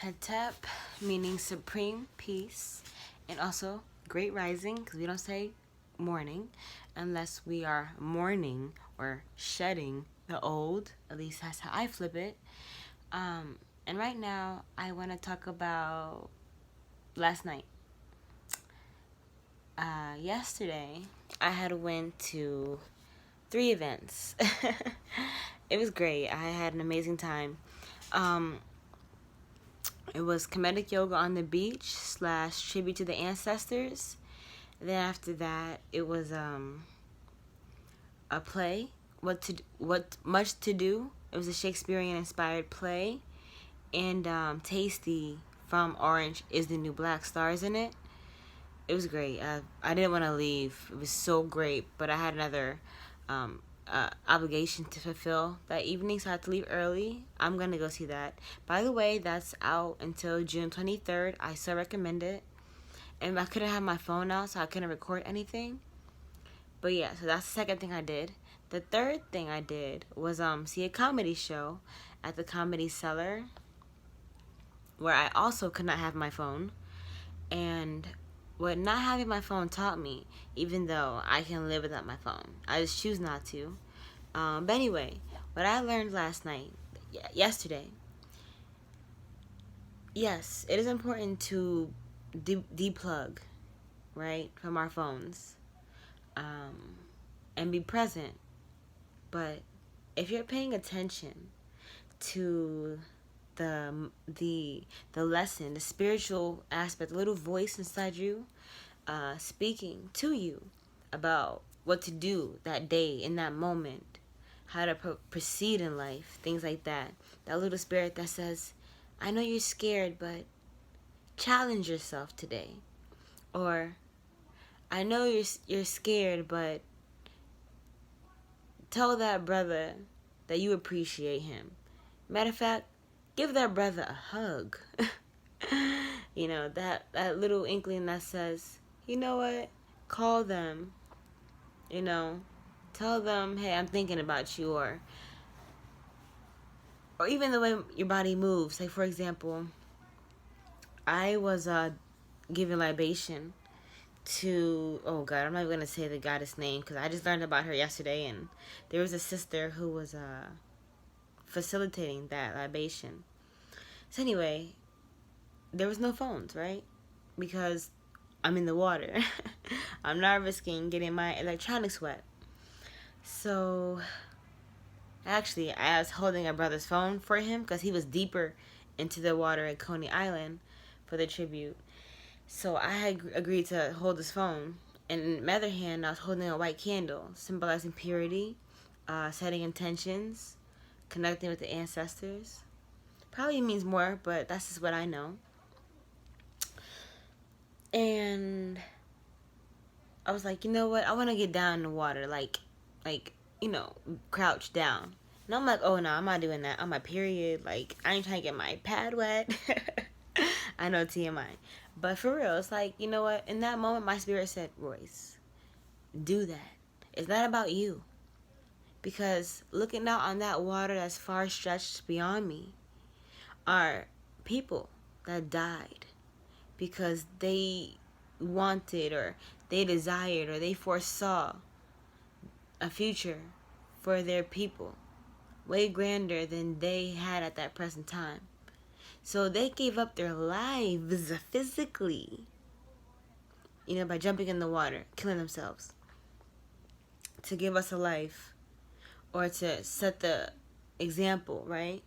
Hetep, meaning supreme peace, and also great rising, because we don't say morning unless we are mourning or shedding the old. At least that's how I flip it. And right now, I want to talk about last night. Yesterday, I had went to 3 events. It was great. I had an amazing time. It was comedic yoga on the beach / tribute to the ancestors. Then after that, it was a play. What much to do. It was a Shakespearean inspired play, and Tasty from Orange is the New Black stars in it. It was great. I didn't want to leave. It was so great, but I had another obligation to fulfill that evening, so I had to leave early. I'm gonna go see that. By the way, that's out until June 23rd. I still recommend it. And I couldn't have my phone out, so I couldn't record anything. But yeah, so that's the second thing I did. The third thing I did was see a comedy show at the Comedy Cellar, where I also could not have my phone. And what not having my phone taught me, even though I can live without my phone, I just choose not to. But anyway, what I learned yesterday, yes, it is important to deplug, right, from our phones, and be present. But if you're paying attention to the lesson, the spiritual aspect, the little voice inside you, speaking to you about what to do that day in that moment, how to proceed in life, things like that. That little spirit that says, I know you're scared, but challenge yourself today. Or, I know you're scared, but tell that brother that you appreciate him. Matter of fact, give that brother a hug. You know, that little inkling that says, you know what? Call them. You know, tell them, hey, I'm thinking about you. Or even the way your body moves. Like, for example, I was giving libation to, oh God, I'm not going to say the goddess name because I just learned about her yesterday, and there was a sister who was facilitating that libation. So anyway, there was no phones, right? Because I'm in the water. I'm not risking getting my electronics wet. So actually, I was holding a brother's phone for him because he was deeper into the water at Coney Island for the tribute. So I had agreed to hold his phone. And in my other hand, I was holding a white candle, symbolizing purity, setting intentions, connecting with the ancestors. Probably means more, but that's just what I know. And I was like, you know what? I want to get down in the water, like, you know, crouch down. And I'm like, oh no, I'm not doing that on my period. Like, I ain't trying to get my pad wet. I know, TMI. But for real, it's like, you know what? In that moment, my spirit said, Royce, do that. It's not about you. Because looking out on that water that's far stretched beyond me are people that died because they wanted or they desired or they foresaw a future for their people way grander than they had at that present time. So they gave up their lives physically, you know, by jumping in the water, killing themselves, to give us a life or to set the example, right?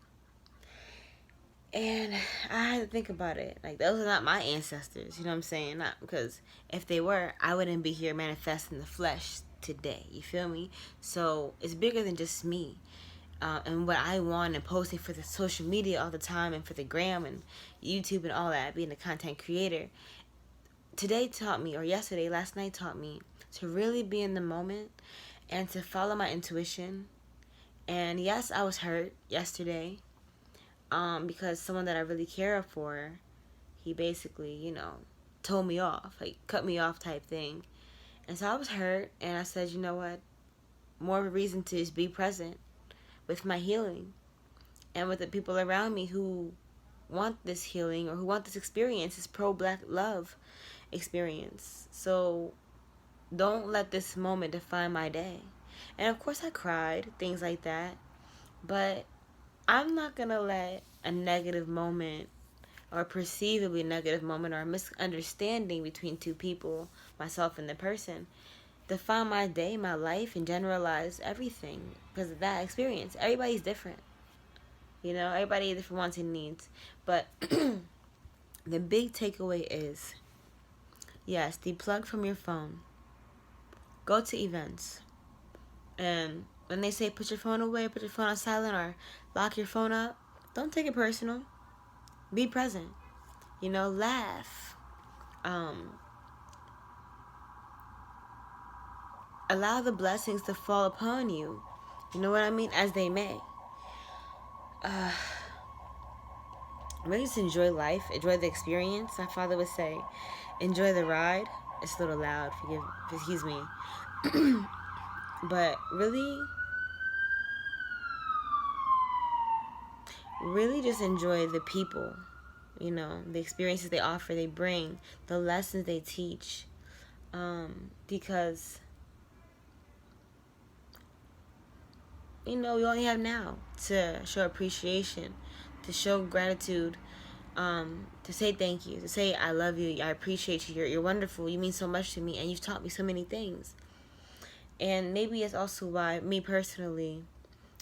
And I had to think about it. Like, those are not my ancestors, you know what I'm saying? Not because if they were, I wouldn't be here manifesting the flesh today, you feel me? So it's bigger than just me. And what I want and posting for the social media all the time and for the gram and YouTube and all that, being a content creator. Today taught me, or yesterday, last night taught me to really be in the moment and to follow my intuition. And yes, I was hurt yesterday because someone that I really care for, he basically, you know, told me off, like cut me off type thing. And so I was hurt, and I said, you know what, more of a reason to just be present with my healing and with the people around me who want this healing or who want this experience, this pro-black love experience. So don't let this moment define my day. And of course I cried, things like that. But I'm not going to let a negative moment or perceivably negative moment or a misunderstanding between two people, myself and the person, define my day, my life, and generalize everything because of that experience. Everybody's different. Everybody has different wants and needs. But the big takeaway is, yes, deplug from your phone. Go to events. And when they say put your phone away, put your phone on silent, or lock your phone up, don't take it personal. Be present. Laugh. Allow the blessings to fall upon you. You know what I mean? As they may. Really just enjoy life. Enjoy the experience. My father would say, enjoy the ride. It's a little loud. Excuse me. But really just enjoy the people. The experiences they offer, they bring, the lessons they teach. Because we only have now to show appreciation, to show gratitude, to say thank you, to say I love you, I appreciate you, you're wonderful, you mean so much to me, and you've taught me so many things. And maybe it's also why, me personally,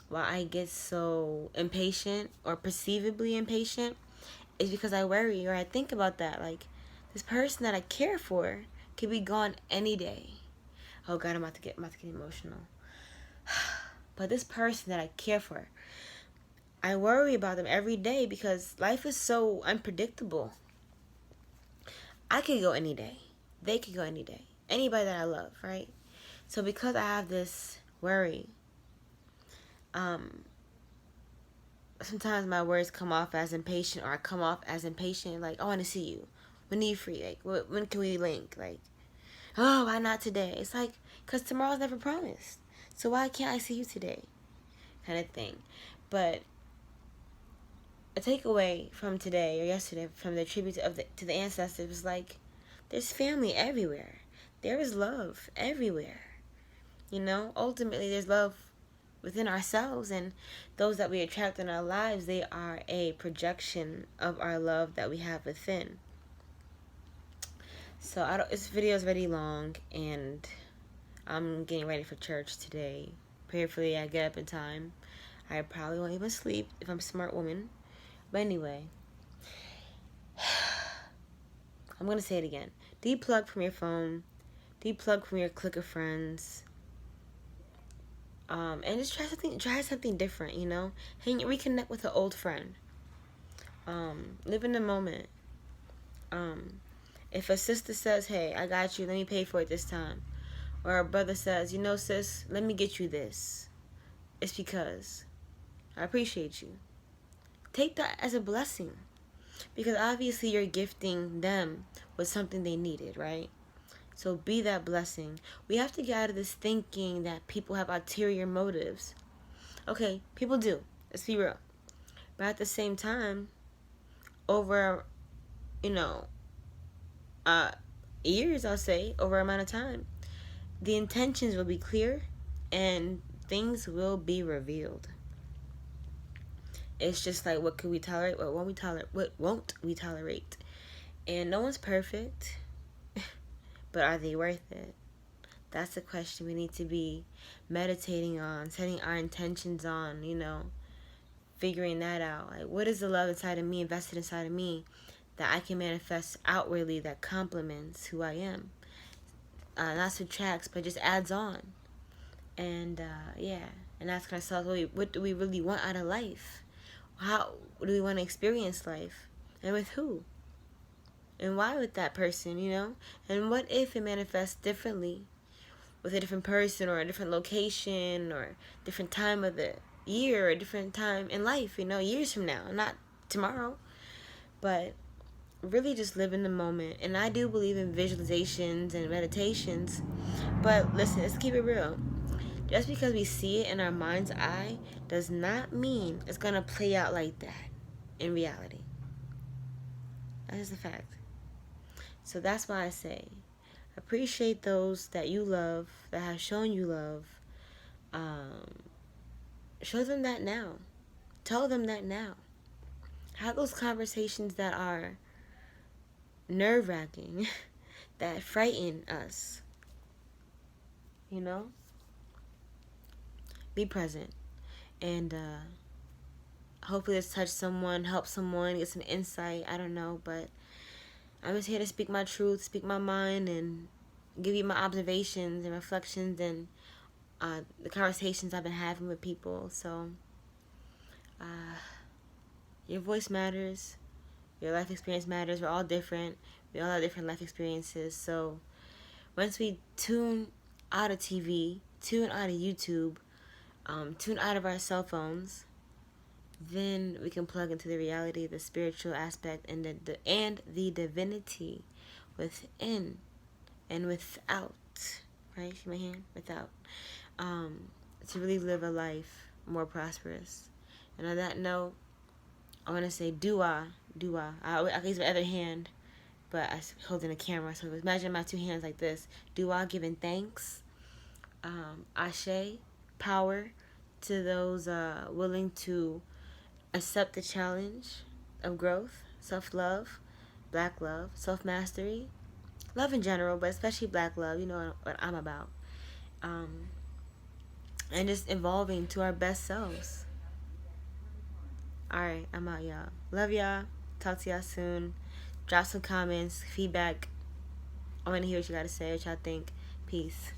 why I get so impatient or perceivably impatient is because I worry or I think about that. Like, this person that I care for could be gone any day. Oh God, I'm about to get emotional. But this person that I care for, I worry about them every day because life is so unpredictable. I could go any day. They could go any day. Anybody that I love, right? So because I have this worry, sometimes my words come off as impatient, or I come off as impatient, like, I want to see you. When are you free? Like, when can we link? Like, oh, why not today? It's like, because tomorrow's never promised. So why can't I see you today? Kind of thing. But a takeaway from today or yesterday from the tribute to the ancestors was like, there's family everywhere. There is love everywhere. Ultimately there's love within ourselves, and those that we attract in our lives, they are a projection of our love that we have within. So this video is already long, and I'm getting ready for church today. Prayerfully I get up in time. I probably won't even sleep if I'm a smart woman. But anyway, I'm going to say it again. Deplug from your phone. Deplug from your clique of friends. And just try something different, reconnect with an old friend. Live in the moment. If a sister says, hey, I got you, let me pay for it this time. Or a brother says, sis, let me get you this. It's because I appreciate you. Take that as a blessing. Because obviously you're gifting them with something they needed, right? So be that blessing. We have to get out of this thinking that people have ulterior motives. Okay, people do. Let's be real. But at the same time, over, years, I'll say, over amount of time, the intentions will be clear and things will be revealed. It's just like, what could we tolerate? What won't we tolerate? And no one's perfect. But are they worth it? That's the question we need to be meditating on, setting our intentions on, figuring that out. Like, what is the love inside of me, invested inside of me, that I can manifest outwardly that complements who I am? Not subtracts, but just adds on. And, and ask ourselves, what do we really want out of life? How do we want to experience life? And with who? And why with that person, And what if it manifests differently with a different person or a different location or different time of the year or a different time in life, years from now, not tomorrow. But really just live in the moment. And I do believe in visualizations and meditations. But listen, let's keep it real. Just because we see it in our mind's eye does not mean it's going to play out like that in reality. That's just a fact. So that's why I say, appreciate those that you love, that have shown you love. Um, Show them that now. Tell them that now. Have those conversations that are nerve wracking, that frighten us. You know? Be present. And hopefully this touched someone, help someone, get some insight. I don't know, but I'm just here to speak my truth, speak my mind, and give you my observations and reflections and the conversations I've been having with people. So, your voice matters. Your life experience matters. We're all different. We all have different life experiences. So, once we tune out of TV, tune out of YouTube, tune out of our cell phones, then we can plug into the reality, the spiritual aspect, and the divinity within and without. Right? See my hand? Without. To really live a life more prosperous. And on that note, I want to say dua. I use my other hand, but I was holding a camera. So imagine my two hands like this. Dua, giving thanks. Ashe, power to those willing to accept the challenge of growth, self-love, black love, self-mastery, love in general, but especially black love. You know what I'm about. And just evolving to our best selves. Alright, I'm out, y'all. Love y'all. Talk to y'all soon. Drop some comments, feedback. I want to hear what you got to say, what y'all think. Peace.